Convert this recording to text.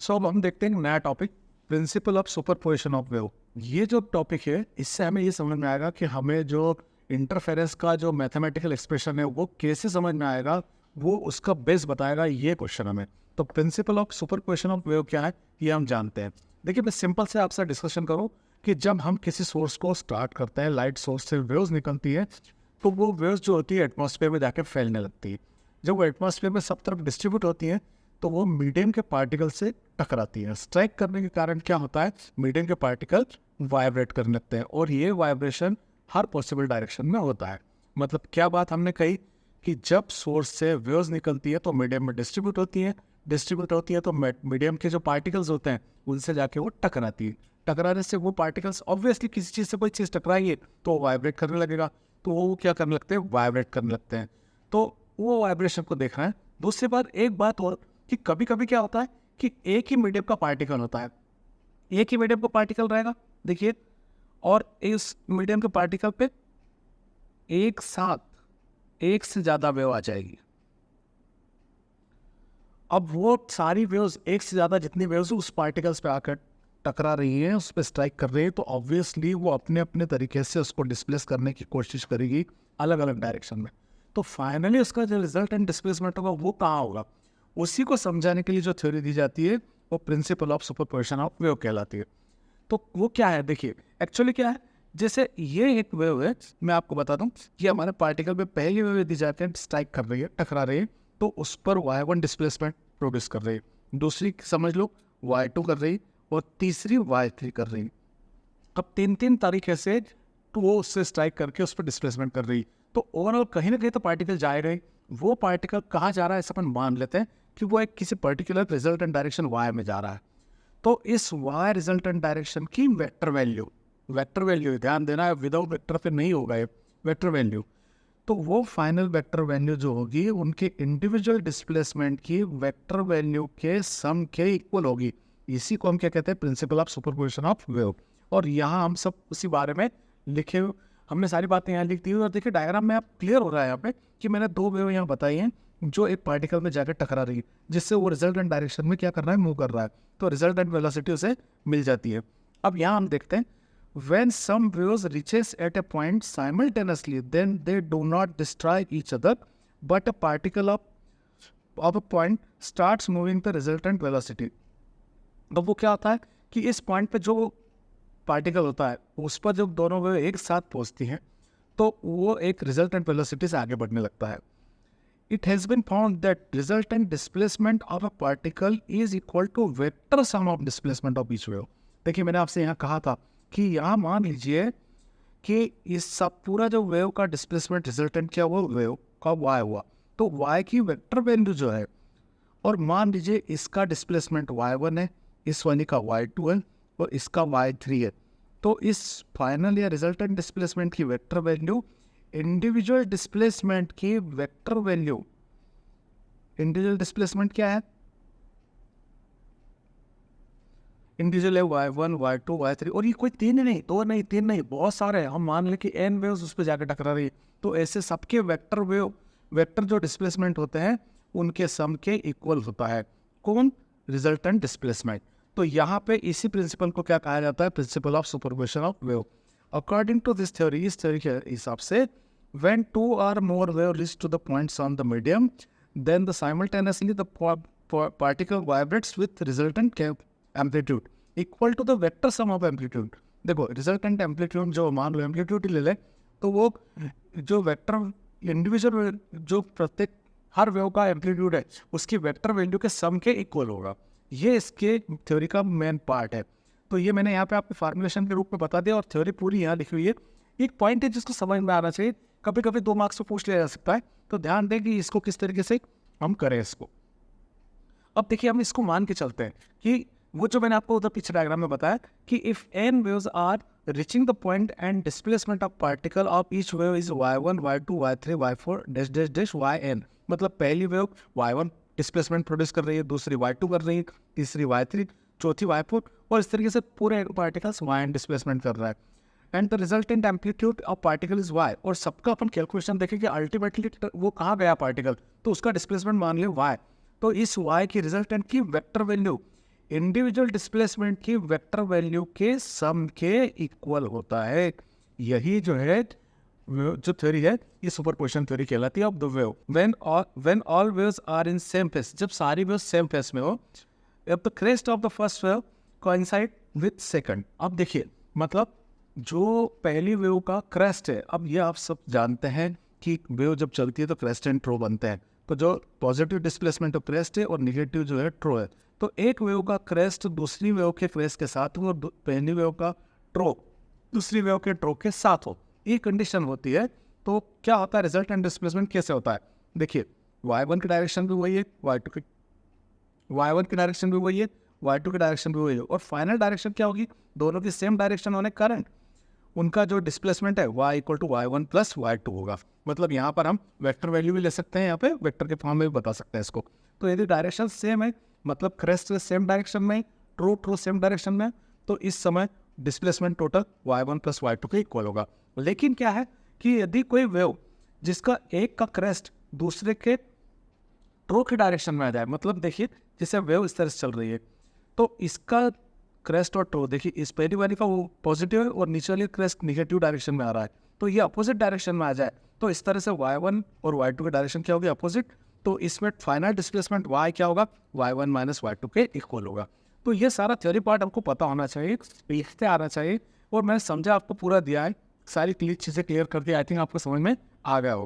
सो अब हम देखते हैं नया topic, principal of superposition of wave. ये जो टॉपिक है इससे हमें ये समझ में आएगा कि हमें जो इंटरफेरेंस का जो मैथमेटिकल एक्सप्रेशन है वो कैसे समझ में आएगा, वो उसका बेस बताएगा ये क्वेश्चन हमें। तो principal of superposition of wave क्या है ये हम जानते हैं। देखिए मैं सिंपल से आपसे डिस्कशन करूँ कि जब हम किसी सोर्स को स्टार्ट करते हैं, लाइट सोर्स से वेव्स निकलती है, तो वो वेव्स जो होती है एटमॉस्फेयर में जाके फैलने लगती है। जब वो एटमॉस्फेयर में सब तरफ डिस्ट्रीब्यूट होती है तो वो मीडियम के पार्टिकल से टकराती है। स्ट्राइक करने के कारण क्या होता है, मीडियम के पार्टिकल वाइब्रेट करने लगते हैं और ये वाइब्रेशन हर पॉसिबल डायरेक्शन में होता है। मतलब क्या बात हमने कही कि जब सोर्स से वेव्स निकलती है तो मीडियम में डिस्ट्रीब्यूट होती है तो मीडियम के जो पार्टिकल्स होते हैं उनसे जाके वो टकराती है। टकराने से वो पार्टिकल्स ऑब्वियसली किसी चीज़ से कोई चीज़ टकराएंगे तो वाइब्रेट करने लगेगा, तो वो क्या करने लगते हैं, वाइब्रेट करने लगते हैं। तो वो वाइब्रेशन को देखना है। दूसरी बात, एक बात और कि कभी कभी क्या होता है कि एक ही मीडियम का पार्टिकल होता है, एक ही मीडियम का पार्टिकल रहेगा देखिए, और इस मीडियम के पार्टिकल पे एक साथ एक से ज़्यादा वेव आ जाएगी। अब वो सारी वेव्स, एक से ज़्यादा जितनी वेव्स उस पार्टिकल्स पे आकर टकरा रही हैं, उस पर स्ट्राइक कर रही है, तो ऑब्वियसली वो अपने अपने तरीके से उसको डिस्प्लेस करने की कोशिश करेगी अलग अलग डायरेक्शन में। तो फाइनली उसका जो रिजल्ट एंड डिस्प्लेसमेंट होगा वो कहाँ होगा, उसी को समझाने के लिए जो थ्योरी दी जाती है वो principal of superposition of wave कहलाती है। तो वो क्या है, देखिए एक्चुअली क्या है, जैसे ये एक वेव है, मैं आपको बता दूं कि हमारे पार्टिकल में पहली वेव दी जाती है, स्ट्राइक कर रही है, टकरा रही है, तो उस पर y1 डिस्प्लेसमेंट प्रोड्यूस कर रही है, दूसरी समझ लो y2 कर रही और तीसरी y3 कर रही। अब तीन तीन तरीके से तो वो उससे स्ट्राइक करके उस पर डिस्प्लेसमेंट कर रही, तो ओवरऑल कहीं ना कहीं तो पार्टिकल जाएगा ही। वो पार्टिकल कहाँ जा रहा है, ऐसा अपन मान लेते हैं कि वो एक किसी पर्टिकुलर रिजल्टेंट डायरेक्शन y में जा रहा है। तो इस y रिजल्टेंट डायरेक्शन की वेक्टर वैल्यू ध्यान देना है, विदाउट वेक्टर पे नहीं होगा ये वेक्टर वैल्यू। तो वो फाइनल वेक्टर वैल्यू जो होगी उनके इंडिविजुअल डिस्प्लेसमेंट की वेक्टर वैल्यू के सम के इक्वल होगी। इसी को हम क्या कहते हैं, principal of superposition of wave. और यहाँ हम सब उसी बारे में लिखे, हमने सारी बातें यहाँ लिख दी और देखिए डायग्राम में आप क्लियर हो रहा है यहाँ पे कि मैंने दो वेव यहाँ बताई हैं जो एक पार्टिकल में जाकर टकरा रही है, जिससे वो रिजल्टेंट डायरेक्शन में क्या कर रहा है, मूव कर रहा है, तो रिजल्टेंट वेलोसिटी उसे मिल जाती है। अब यहाँ हम देखते हैं when some waves reaches at a point simultaneously then they do not destroy each other but a particle of a point starts moving the resultant velocity। तो वो क्या होता है कि इस पॉइंट पे जो पार्टिकल होता है उस पर जब दोनों वेव एक साथ पहुंचती हैं तो वो एक रिजल्टेंट वेलोसिटी से आगे बढ़ने लगता है। It has been found that resultant displacement of a particle is equal to vector sum of displacement of each wave। देखिए मैंने आपसे यहाँ कहा था कि यहाँ मान लीजिए कि इस सब पूरा जो वेव का डिस्प्लेसमेंट रिजल्टेंट क्या हुआ, वेव का y हुआ, तो y की वेक्टर वैल्यू जो है, और मान लीजिए इसका डिस्प्लेसमेंट y1 है, इस वाली का y2 है और इसका y3 है, तो इस फाइनल या रिजल्टेंट डिस्प्लेसमेंट की वेक्टर वैल्यू इंडिविजुअल डिस्प्लेसमेंट की वेक्टर वैल्यू, इंडिविजुअल डिस्प्लेसमेंट क्या है, इंडिविजुअल है y1 y2 y3, और ये कोई तीन नहीं, दो नहीं, तीन नहीं, बहुत सारे हैं। हम मान लें कि n वेव्स उस पर जाकर टकरा रही है, तो ऐसे सबके वेक्टर जो डिस्प्लेसमेंट होते हैं उनके सम के इक्वल होता है कौन, रिजल्टेंट डिस्प्लेसमेंट। तो यहाँ पे इसी प्रिंसिपल को क्या कहा जाता है, principle of superposition of wave. According to this theory, इस थ्योरी के हिसाब से when two or more waves reach to the points on the medium then simultaneously the particle vibrates with resultant amplitude equal to the vector sum of amplitude. देखो resultant amplitude जो मान लो amplitude ही ले ले, तो वो जो वेक्टर इंडिविजुअल जो प्रत्येक हर वेव का एम्पलीट्यूड है उसकी वेक्टर वैल्यू के सम के इक्वल होगा। ये इसके थ्योरी का मेन पार्ट है। तो ये मैंने यहाँ पे आपके फार्मुलेशन के रूप में बता दिया और थ्योरी पूरी यहाँ लिखी हुई है। एक पॉइंट है जिसको समझ में आना चाहिए, कभी कभी 2 मार्क्स में पूछ लिया जा सकता है, तो ध्यान दें कि इसको किस तरीके से हम करें इसको। अब देखिए हम इसको मान के चलते हैं कि वो जो मैंने आपको उधर पीछे डायग्राम में बताया कि if n waves are reaching the point and displacement of particle of each wave is y1 y2 y3 y4 dash dash dash yn, मतलब पहली वेव y1 डिस्प्लेसमेंट प्रोड्यूस कर रही है, दूसरी y2 कर रही है, तीसरी y3, चौथी y4, और इस तरीके से पूरे पार्टिकल्स yn डिस्प्लेसमेंट कर रहा है। And the resultant amplitude of particle is y, और सबका अपन कैलकुलेशन देखें कि अल्टीमेटली वो कहाँ गया पार्टिकल, तो उसका डिस्प्लेसमेंट मान लिया y। तो इस y की रिजल्टेंट की वेक्टर वैल्यू इंडिविजुअल डिस्प्लेसमेंट की वेक्टर वैल्यू के सम के इक्वल होता है। यही जो है जो थ्योरी है ये सुपरपोजिशन थ्योरी कहलाती है of the wave. When all waves are in same phase, जब सारी वेव्स सेम फेस में हो, अब the crest of the first wave coincide with second. अब देखिए मतलब जो पहली वेव का क्रेस्ट है, अब ये आप सब जानते हैं कि वेव जब चलती है तो क्रेस्ट एंड ट्रो बनते हैं। तो जो पॉजिटिव डिस्प्लेसमेंट ऑफ क्रेस्ट है और निगेटिव जो है ट्रो है, तो एक वेव का क्रेस्ट दूसरी वेव के क्रेस्ट के साथ हो और पहली वेव का ट्रो दूसरी वेव के ट्रो के साथ हो, ये कंडीशन होती है। तो क्या होता है, रिजल्ट एंड डिस्प्लेसमेंट कैसे होता है? देखिए y1 की डायरेक्शन भी वही है, y1 की डायरेक्शन भी वही है, y2 की डायरेक्शन भी वही है, और फाइनल डायरेक्शन क्या होगी? दोनों की सेम डायरेक्शन होने के कारण उनका जो डिस्प्लेसमेंट है y equal to y1 plus y2 होगा। मतलब यहाँ पर हम वेक्टर वैल्यू भी ले सकते हैं, यहाँ पे वेक्टर के फॉर्म में भी बता सकते हैं इसको। तो यदि डायरेक्शन सेम है, मतलब क्रेस्ट सेम डायरेक्शन में, ट्रू सेम डायरेक्शन में, तो इस समय displacement total y1 plus y2 के इक्वल होगा। लेकिन क्या है कि यदि कोई वेव जिसका एक का क्रेस्ट दूसरे के ट्रो की डायरेक्शन में आ जाए, मतलब देखिए जैसे वेव इस तरह से चल रही है, तो इसका क्रेस्ट और ट्रो देखिए इस पहली वाली का वो पॉजिटिव है और नीचे वाली क्रेस्ट निगेटिव डायरेक्शन में आ रहा है, तो ये अपोजिट डायरेक्शन में आ जाए, तो इस तरह से y1 और y2 की डायरेक्शन क्या होगी? अपोजिट। तो इसमें फाइनल डिस्प्लेसमेंट y क्या होगा? y1 माइनस y2 के इक्वल होगा। तो ये सारा थ्योरी पार्ट हमको पता होना चाहिए, लिखते आना चाहिए, और मैंने समझा आपको पूरा दिया है, सारी चीज़ें क्लियर कर दी, आई थिंक आपको समझ में आ गया होगा।